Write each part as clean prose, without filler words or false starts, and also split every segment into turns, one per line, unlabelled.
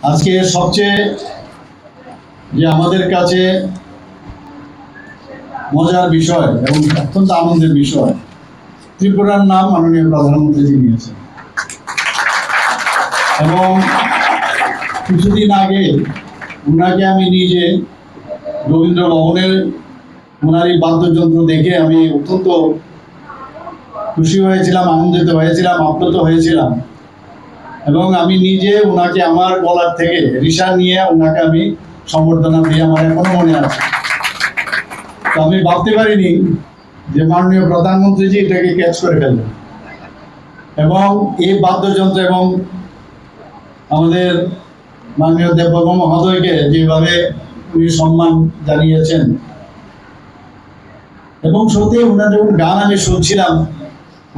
আজকে সবচেয়ে যে আমাদের কাছে মজার বিষয় এবং অত্যন্ত আনন্দের বিষয়, ত্রিপুরার নাম মাননীয় প্রধানমন্ত্রী নিয়েছেন। এবং কিছুদিন আগে ওনাকে আমি নিজে রবীন্দ্র ভবনের ওনারই বাদ্যযন্ত্র দেখে আমি অত্যন্ত খুশি হয়েছিলাম, আনন্দিত হয়েছিলাম, আপ্লুত হয়েছিলাম। এবং আমি নিজে ওনাকে আমার গলার থেকে রিসা নিয়ে ওনাকে আমি সম্বর্ধনা দিয়ে আমার এখনো মনে আছে। তো আমি ভাবতে পারিনি যে মাননীয় প্রধানমন্ত্রীজি এটাকে ক্যাচ করে ফেলবেন এবং এই বাদ্যযন্ত্র এবং আমাদের মাননীয় দেববর্মা মহোদয়কে যেভাবে উনি সম্মান জানিয়েছেন। এবং সত্যি ওনার যখন গান আমি শুনছিলাম,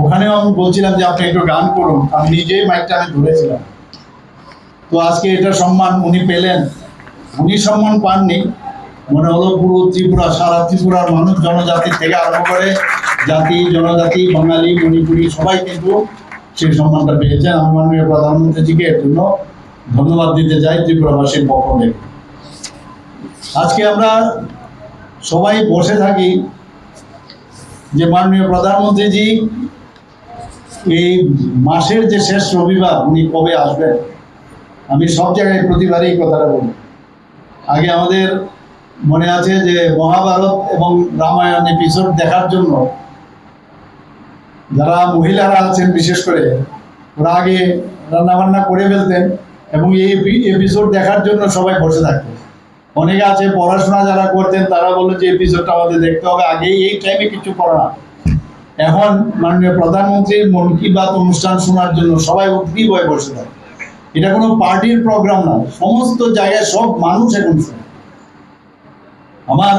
ওখানেও আমি বলছিলাম যে আপনি একটু গান করুন, আমি নিজেই মাইকটা আমি ধরেছিলাম। তো আজকে এটা সম্মান উনি পেলেন। উনি সম্মান পাননি, মনে হলো পুরো ত্রিপুরা, সারা ত্রিপুরার মানুষ, জনজাতি থেকে আরম্ভ করে জাতি জনজাতি, বাঙালি, মণিপুরি সবাই কিন্তু সেই সম্মানটা পেয়েছেন। আমি মাননীয় প্রধানমন্ত্রীজিকে এর জন্য ধন্যবাদ দিতে চাই ত্রিপুরাবাসীর পক্ষ থেকে। আজকে আমরা সবাই বসে থাকি যে মাননীয় প্রধানমন্ত্রীজি এই মাসের যে শেষ রবিবার উনি কবে আসবেন। আমি সব জায়গায় প্রতিবারই এই কথাটা বলি। আগে আমাদের মনে আছে যে মহাভারত এবং রামায়ণ এপিসোড দেখার জন্য যারা মহিলারা আছেন বিশেষ করে, ওরা আগে রান্নাবান্না করে ফেলতেন এবং এই এপিসোড দেখার জন্য সবাই বসে থাকতেন। অনেকে আছে পড়াশোনা যারা করতেন তারা বললো যে এপিসোডটা আমাদের দেখতে হবে, আগে এই টাইমে কিছু করে না। এখন মাননীয় প্রধানমন্ত্রীর মন কি বাত অনুষ্ঠান শোনার জন্য সবাই উদ্গ্রীব হয়ে বসে থাকে। এটা কোনো পার্টির প্রোগ্রাম না, সমস্ত জায়গায় সব মানুষ এখন শুনে। আমার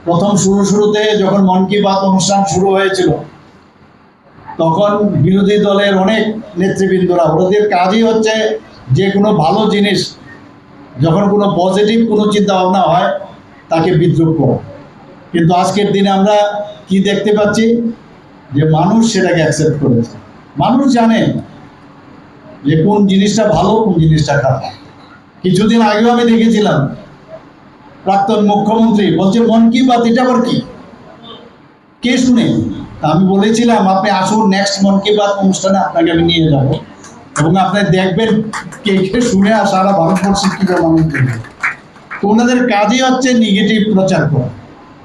প্রথম শুরুতে যখন মন কি বাত অনুষ্ঠান শুরু হয়েছিল, তখন বিরোধী দলের অনেক নেতৃবৃন্দরা, ওদের কাজই হচ্ছে যে কোনো ভালো জিনিস, যখন কোনো পজিটিভ কোনো চিন্তা ভাবনা হয় তাকে বিদ্রুপ করা। কিন্তু আজকের দিনে আমরা কি দেখতে পাচ্ছি যে মানুষ সেটাকে অ্যাকসেপ্ট করেছে। মানুষ জানে যে কোন জিনিসটা ভালো, কোন জিনিসটা খারাপ। কিছুদিন আগেও আমি দেখেছিলাম প্রাক্তন মুখ্যমন্ত্রী বলছে মন কি বাত এটা আবার কি, কে শুনে। আমি বলেছিলাম আপনি আসুন, নেক্সট মন কি বাত অনুষ্ঠানে আপনাকে আমি নিয়ে যাব এবং আপনি দেখবেন কে কে শুনে আর সারা ভারতবর্ষের কিভাবে মানুষ দেখবে। তো ওনাদের কাজই হচ্ছে নেগেটিভ প্রচার করা,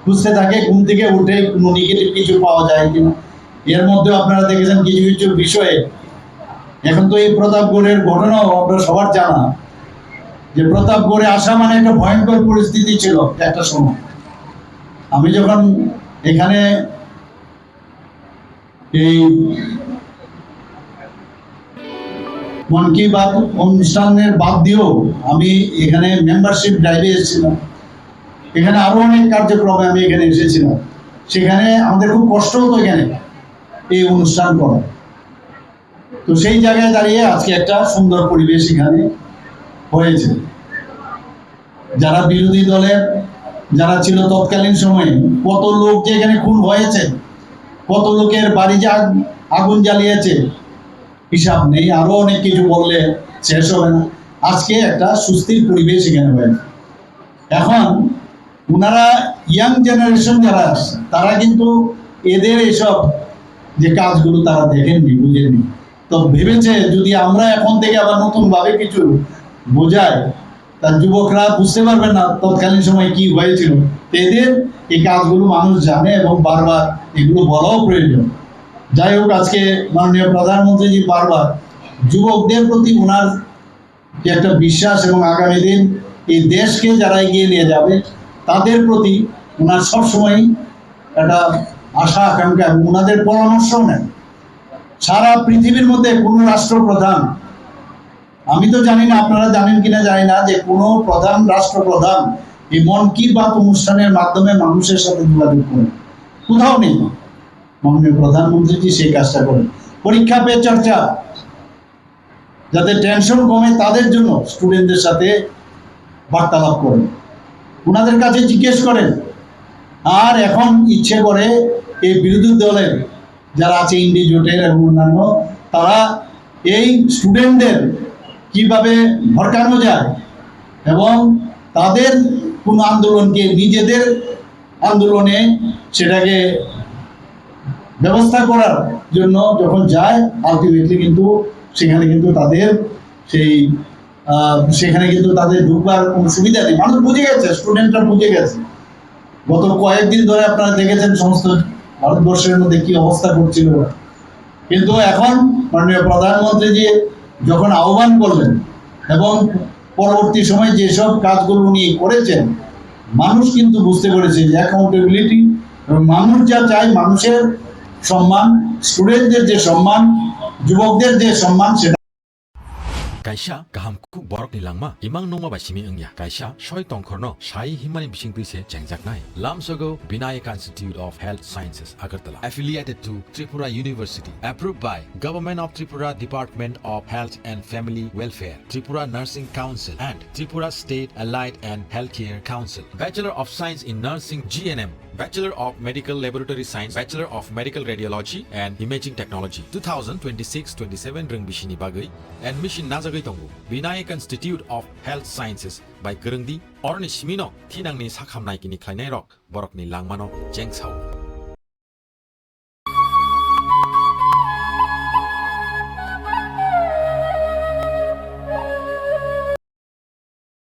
খুঁজতে থাকে ঘুম থেকে উঠে কোনো নেগেটিভ কিছু পাওয়া যায় কিনা। এর মধ্যে আপনারা দেখেছেন কিছু কিছু বিষয়ে, এখন তো এই প্রতাপগড়ের ঘটনাও আপনারা সবার জানা যে প্রতাপগড়ে আসা মানে একটা ভয়ঙ্কর পরিস্থিতি ছিল একটা সময়। আমি যখন এখানে এই মন কি বাত অনুষ্ঠানের বাদ দিয়েও আমি এখানে মেম্বারশিপ ড্রাইভে এসেছিলাম, এখানে আরো অনেক কার্যক্রমে আমি এখানে এসেছিলাম। সেখানে আমাদের খুব কষ্ট হতো এখানে এই অনুষ্ঠান করা। তো সেই জায়গায় দাঁড়িয়ে আজকে একটা সুন্দর পরিবেশ এখানে হয়েছে। যারা বিরোধী দলের যারা ছিল তৎকালীন সময়ে, কত লোক যে এখানে খুন হয়েছে, কত লোকের বাড়ি যে আগুন জ্বালিয়েছে, হিসাব নেই। আরো অনেক কিছু বললে শেষ হবে না। আজকে একটা সুস্থির পরিবেশ এখানে হয়েছে। এখন ওনারা ইয়াং জেনারেশন যারা আসছে তারা কিন্তু এদের এসব যে কাজগুলো তারা দেখেননি, বুঝেননি। তো ভেবেছে যদি আমরা এখন থেকে আবার নতুন ভাবে কিছু বোঝাই, তার যুবকরা বুঝতে পারবে না তৎকালীন সময় কি হয়েছিল। এদের এই কাজগুলো মানুষ জানে এবং বারবার এগুলো বলাও প্রয়োজন। যাই হোক, আজকে মাননীয় প্রধানমন্ত্রীজি বারবার যুবকদের প্রতি ওনার যে একটা বিশ্বাস এবং আগামী দিন এই দেশকে যারা এগিয়ে নিয়ে যাবে তাদের প্রতি ওনার সবসময় একটা আশা আকাঙ্ক্ষা এবং ওনাদের পরামর্শও নেন। সারা পৃথিবীর মধ্যে কোনো রাষ্ট্রপ্রধান, আমি তো জানি না আপনারা জানেন কিনা জানি না, যে কোনো রাষ্ট্রপ্রধান এই মন কি বাত অনুষ্ঠানের মাধ্যমে মানুষের সাথে যোগাযোগ করেন, কোথাও নেই। মাননীয় প্রধানমন্ত্রীজি সেই কাজটা করেন। পরীক্ষা পে চর্চা, যাদের টেনশন কমে তাদের জন্য স্টুডেন্টদের সাথে বার্তালাপ করেন, ওনাদের কাছে জিজ্ঞেস করেন। আর এখন ইচ্ছে করে এই বিরোধী দলের যারা আছে ইন্ডি জোটের এবং অন্যান্য, তারা এই স্টুডেন্টদের কিভাবে ভড়কানো যায় এবং তাদের কোনো আন্দোলনকে নিজেদের আন্দোলনে সেটাকে ব্যবস্থা করার জন্য যখন যায় আলটিমেটলি কিন্তু সেখানে কিন্তু তাদের সেই সেখানে কিন্তু তাদের ঢুকবার কোনো সুবিধা নেই। মানুষ বুঝে গেছে, স্টুডেন্টরা বুঝে গেছে। গত কয়েকদিন ধরে আপনারা দেখেছেন সমস্ত ভারতবর্ষের মধ্যে কি অবস্থা করছিল। কিন্তু এখন মাননীয় প্রধানমন্ত্রীজি যখন আহ্বান করলেন এবং পরবর্তী সময় যেসব কাজগুলো উনি করেছেন, মানুষ কিন্তু বুঝতে পেরেছে যে অ্যাকাউন্টেবিলিটি এবং মানুষ যা চায়, মানুষের সম্মান, স্টুডেন্টদের যে সম্মান, যুবকদের যে সম্মান, সেটা
Kaisa gahamku borok ni langma imang nongma bai simi engya kaisa soi tongkhorno sai himani bising tuise chengjaknai lamsogo Vinayaka Institute of Health Sciences Agartala affiliated to Tripura University approved by Government of Tripura Department of Health and Family Welfare Tripura Nursing Council and Tripura State Allied and Healthcare Council Bachelor of Science in Nursing GNM Bachelor of Medical Laboratory Science Bachelor of Medical Radiology and Imaging Technology 2026-27 reng bisini bagai admission najagai tongo Vinayaka Institute of Health Sciences by Gerengdi orni simino thinangni sakhamnai kini khlainai rok borokni langmano jengsau